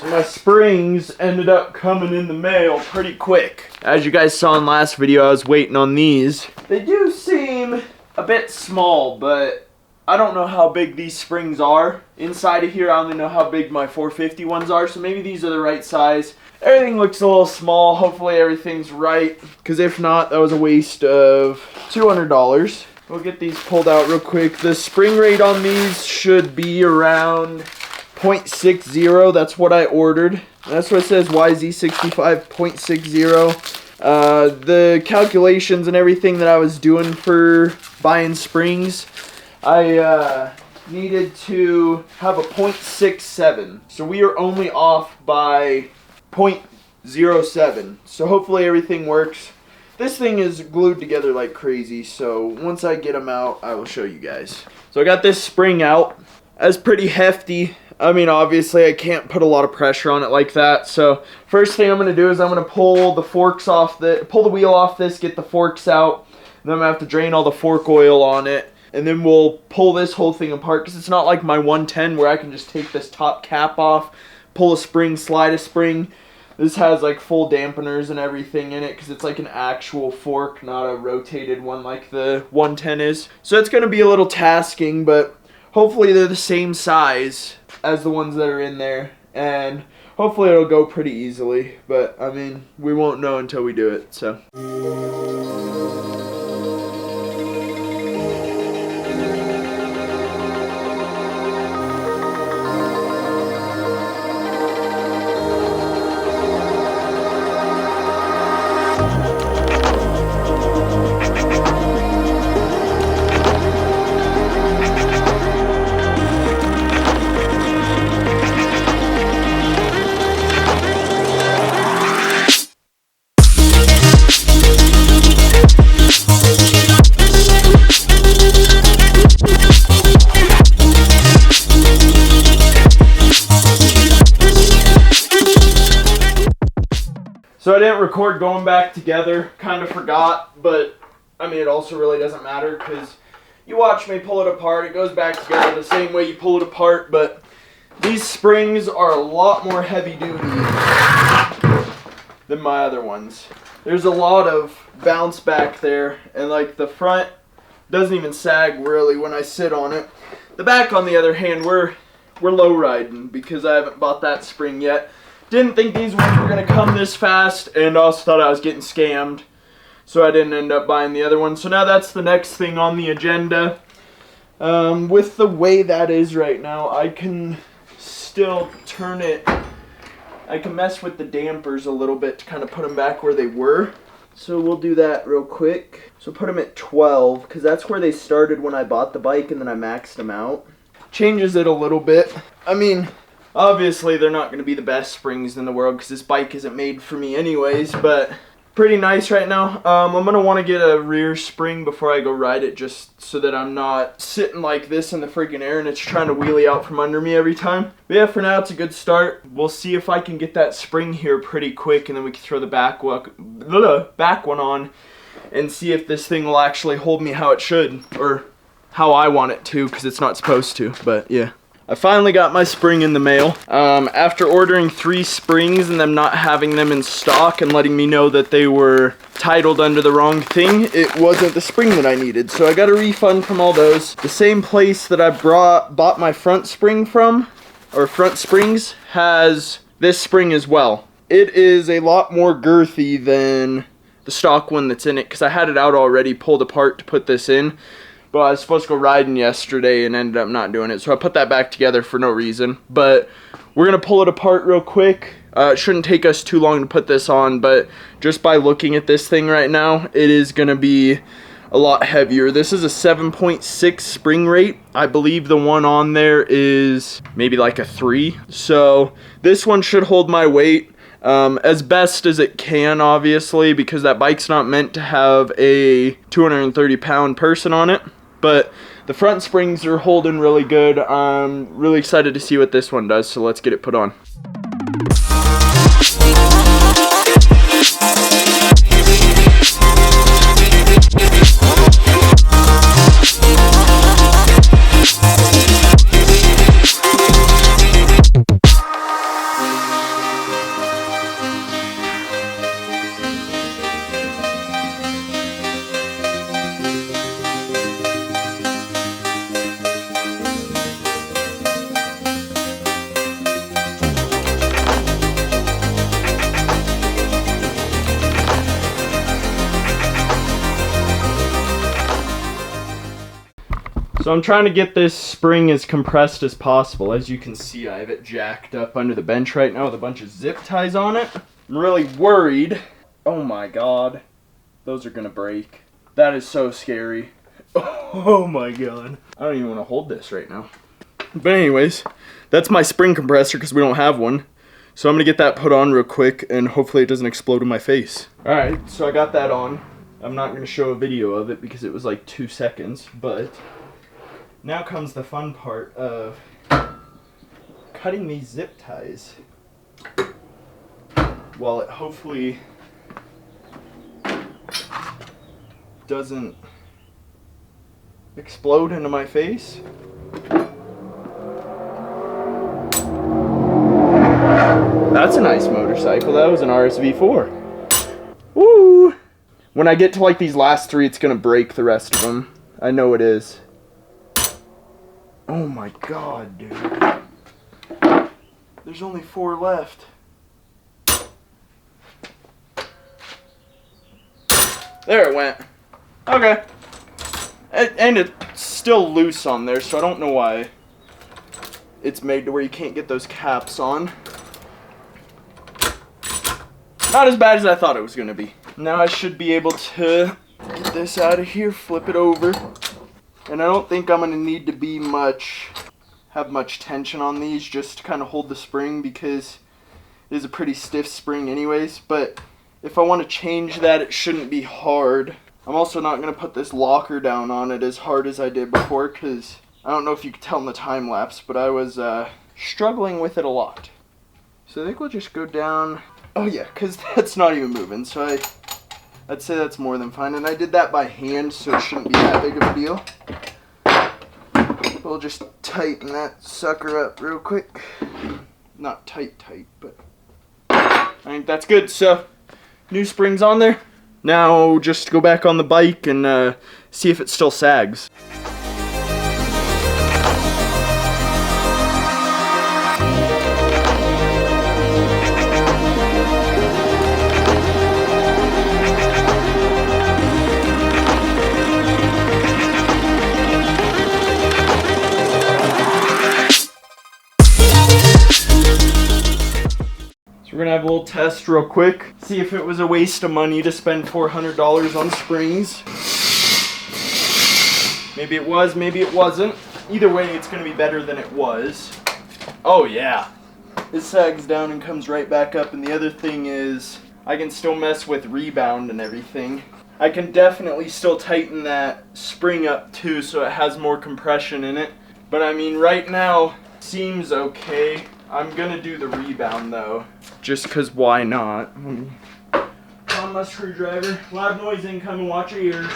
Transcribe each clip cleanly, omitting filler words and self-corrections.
So my springs ended up coming in the mail pretty quick. As you guys saw in last video, I was waiting on these. They do seem a bit small, but I don't know how big these springs are. Inside of here, I only know how big my 450 ones are, so maybe these are the right size. Everything looks a little small. Hopefully everything's right, because if not, that was a waste of $200. We'll get these pulled out real quick. The spring rate on these should be around 0.60. That's what I ordered. That's what it says, yz65 0.60. The calculations and everything that I was doing for buying springs, I needed to have a 0.67. So we are only off by 0.07. So hopefully everything works. This thing is glued together like crazy, so once I get them out, I will show you guys. So I got this spring out. That's pretty hefty. I mean, obviously I can't put a lot of pressure on it like that. So first thing I'm gonna do is I'm gonna pull the forks off pull the wheel off this, get the forks out. Then I'm gonna have to drain all the fork oil on it. And then we'll pull this whole thing apart, because it's not like my 110 where I can just take this top cap off, pull a spring, slide a spring. This has like full dampeners and everything in it, because it's like an actual fork, not a rotated one like the 110 is. So it's going to be a little tasking, but hopefully they're the same size as the ones that are in there. And hopefully it'll go pretty easily. But I mean, we won't know until we do it, so. So I didn't record going back together, kind of forgot, but I mean it also really doesn't matter, because you watch me pull it apart, it goes back together the same way you pull it apart, but these springs are a lot more heavy duty than my other ones. There's a lot of bounce back there, and like the front doesn't even sag really when I sit on it. The back, on the other hand, we're low riding because I haven't bought that spring yet. Didn't think these ones were going to come this fast, and also thought I was getting scammed, so I didn't end up buying the other one. So now that's the next thing on the agenda. With the way that is right now, I can still turn it. I can mess with the dampers a little bit to kind of put them back where they were. So we'll do that real quick. So put them at 12, because that's where they started when I bought the bike, and then I maxed them out. Changes it a little bit. I mean, obviously they're not going to be the best springs in the world, because this bike isn't made for me anyways, but pretty nice right now. I'm going to want to get a rear spring before I go ride it, just so that I'm not sitting like this in the freaking air and it's trying to wheelie out from under me every time. But yeah, for now it's a good start. We'll see if I can get that spring here pretty quick, and then we can throw the back one on and see if this thing will actually hold me how it should, or how I want it to, because it's not supposed to. But yeah, I finally got my spring in the mail. After ordering 3 springs and them not having them in stock and letting me know that they were titled under the wrong thing, it wasn't the spring that I needed. So I got a refund from all those. The same place that I bought my front spring from, or front springs, has this spring as well. It is a lot more girthy than the stock one that's in it, because I had it out already, pulled apart to put this in. But I was supposed to go riding yesterday and ended up not doing it. So I put that back together for no reason. But we're going to pull it apart real quick. It shouldn't take us too long to put this on. But just by looking at this thing right now, it is going to be a lot heavier. This is a 7.6 spring rate. I believe the one on there is maybe like a 3. So this one should hold my weight as best as it can, obviously, because that bike's not meant to have a 230-pound person on it. But the front springs are holding really good. I'm really excited to see what this one does, so let's get it put on. So I'm trying to get this spring as compressed as possible. As you can see, I have it jacked up under the bench right now with a bunch of zip ties on it. I'm really worried. Oh my god. Those are gonna break. That is so scary. Oh my god. I don't even want to hold this right now. But anyways, that's my spring compressor because we don't have one. So I'm gonna get that put on real quick and hopefully it doesn't explode in my face. Alright, so I got that on. I'm not gonna show a video of it because it was like 2 seconds, but now comes the fun part of cutting these zip ties while it hopefully doesn't explode into my face. That's a nice motorcycle. That was an RSV4. Woo! When I get to like these last 3, it's gonna break the rest of them. I know it is. Oh my god, dude. There's only 4 left. There it went. Okay. And it's still loose on there, so I don't know why it's made to where you can't get those caps on. Not as bad as I thought it was going to be. Now I should be able to get this out of here, flip it over. And I don't think I'm going to need to have much tension on these just to kind of hold the spring because it is a pretty stiff spring anyways. But if I want to change that, it shouldn't be hard. I'm also not going to put this locker down on it as hard as I did before because I don't know if you could tell in the time lapse, but I was struggling with it a lot. So I think we'll just go down. Oh yeah, because that's not even moving, so I'd say that's more than fine. And I did that by hand, so it shouldn't be that big of a deal. We'll just tighten that sucker up real quick. Not tight, but I think that's good. So, new springs on there. Now just go back on the bike and see if it still sags. We're gonna have a little test real quick, see if it was a waste of money to spend $400 on springs. Maybe it was, maybe it wasn't. Either way, it's gonna be better than it was. Oh yeah, it sags down and comes right back up. And the other thing is, I can still mess with rebound and everything. I can definitely still tighten that spring up too so it has more compression in it. But I mean, right now, seems okay. I'm gonna do the rebound though, just cause why not? On my screwdriver, loud noise incoming, watch your ears.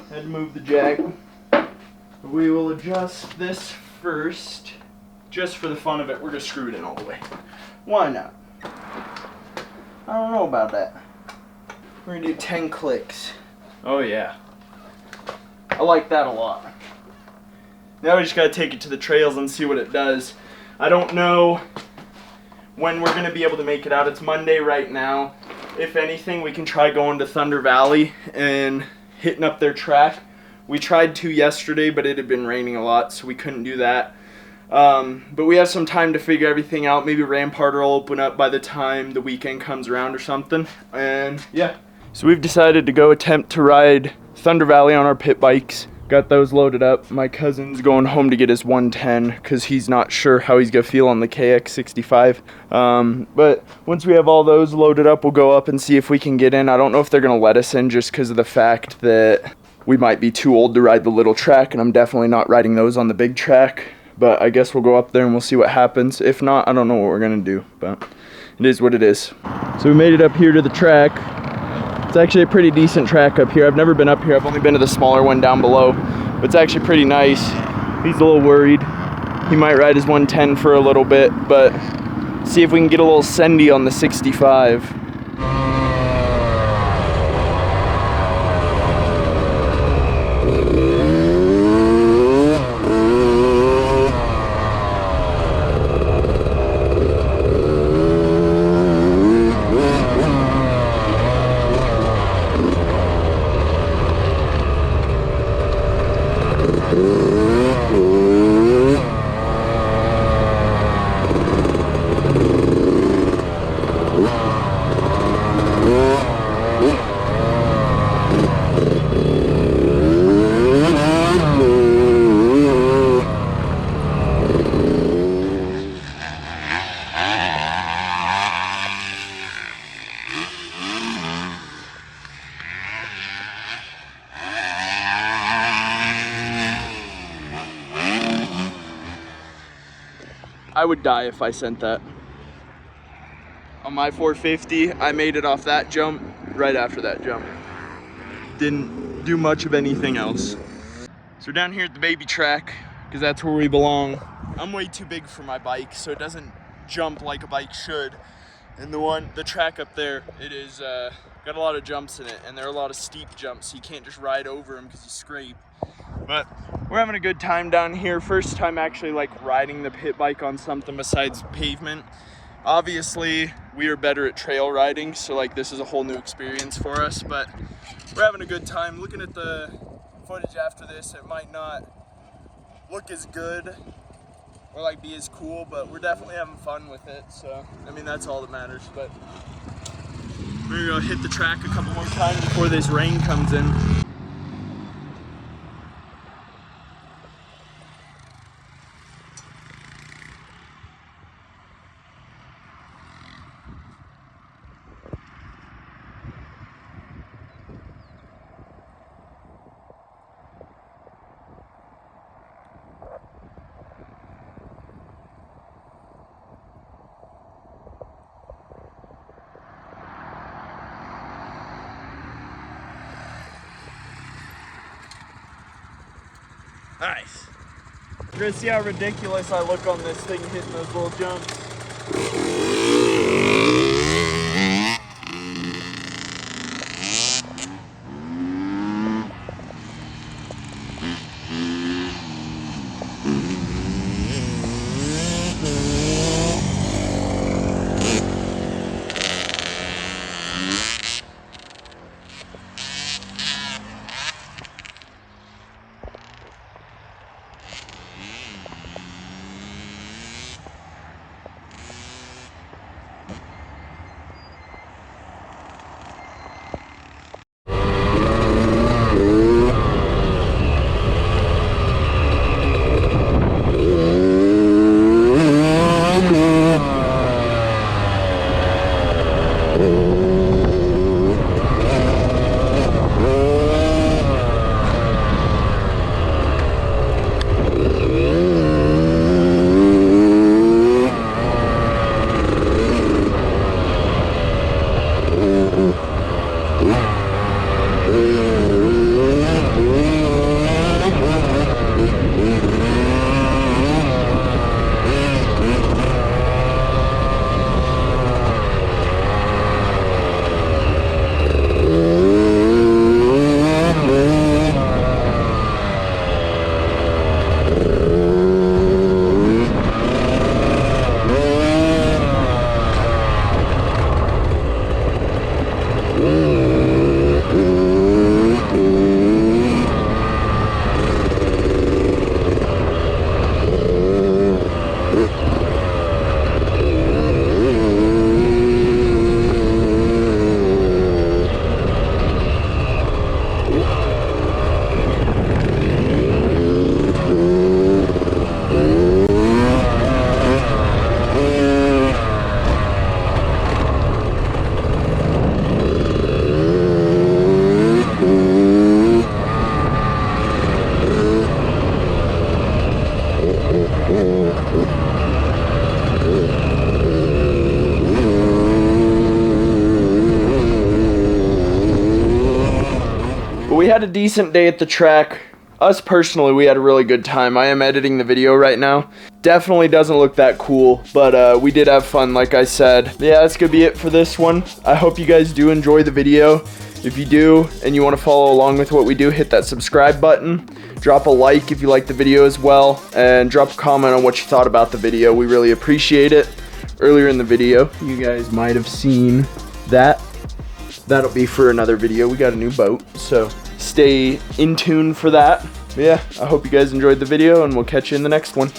Had to move the jack. We will adjust this first, just for the fun of it. We're gonna screw it in all the way. Why not? I don't know about that. We're gonna do 10 clicks. Oh yeah. I like that a lot. Now we just gotta take it to the trails and see what it does. I don't know when we're going to be able to make it out. It's Monday right now. If anything, we can try going to Thunder Valley and hitting up their track. We tried to yesterday, but it had been raining a lot, so we couldn't do that. But we have some time to figure everything out. Maybe Rampart will open up by the time the weekend comes around or something. And yeah. So we've decided to go attempt to ride Thunder Valley on our pit bikes. Got those loaded up. My cousin's going home to get his 110 because he's not sure how he's going to feel on the yz65. But once we have all those loaded up, we'll go up and see if we can get in. I don't know if they're going to let us in just because of the fact that we might be too old to ride the little track, and I'm definitely not riding those on the big track. But I guess we'll go up there and we'll see what happens. If not, I don't know what we're going to do, but it is what it is. So we made it up here to the track. It's actually a pretty decent track up here. I've never been up here. I've only been to the smaller one down below, but it's actually pretty nice. He's a little worried. He might ride his 110 for a little bit, but see if we can get a little sendy on the 65. I would die if I sent that. On my 450, I made it off that jump right after that jump. Didn't do much of anything else. So we're down here at the baby track, because that's where we belong. I'm way too big for my bike, so it doesn't jump like a bike should. And the track up there, it is got a lot of jumps in it, and there are a lot of steep jumps, so you can't just ride over them because you scrape. But we're having a good time down here. First time actually like riding the pit bike on something besides pavement. Obviously, we are better at trail riding, so like this is a whole new experience for us, but we're having a good time. Looking at the footage after this, it might not look as good or like be as cool, but we're definitely having fun with it, so I mean that's all that matters. But we're gonna hit the track a couple more times before this rain comes in. Nice. You're gonna see how ridiculous I look on this thing hitting those little jumps. We had a decent day at the track. Us personally, we had a really good time. I am editing the video right now. Definitely doesn't look that cool, but we did have fun, like I said. Yeah, that's gonna be it for this one. I hope you guys do enjoy the video. If you do, and you want to follow along with what we do, hit that subscribe button. Drop a like if you like the video as well, and drop a comment on what you thought about the video. We really appreciate it. Earlier in the video, you guys might have seen that. That'll be for another video. We got a new boat, so stay in tune for that. But yeah, I hope you guys enjoyed the video, and we'll catch you in the next one.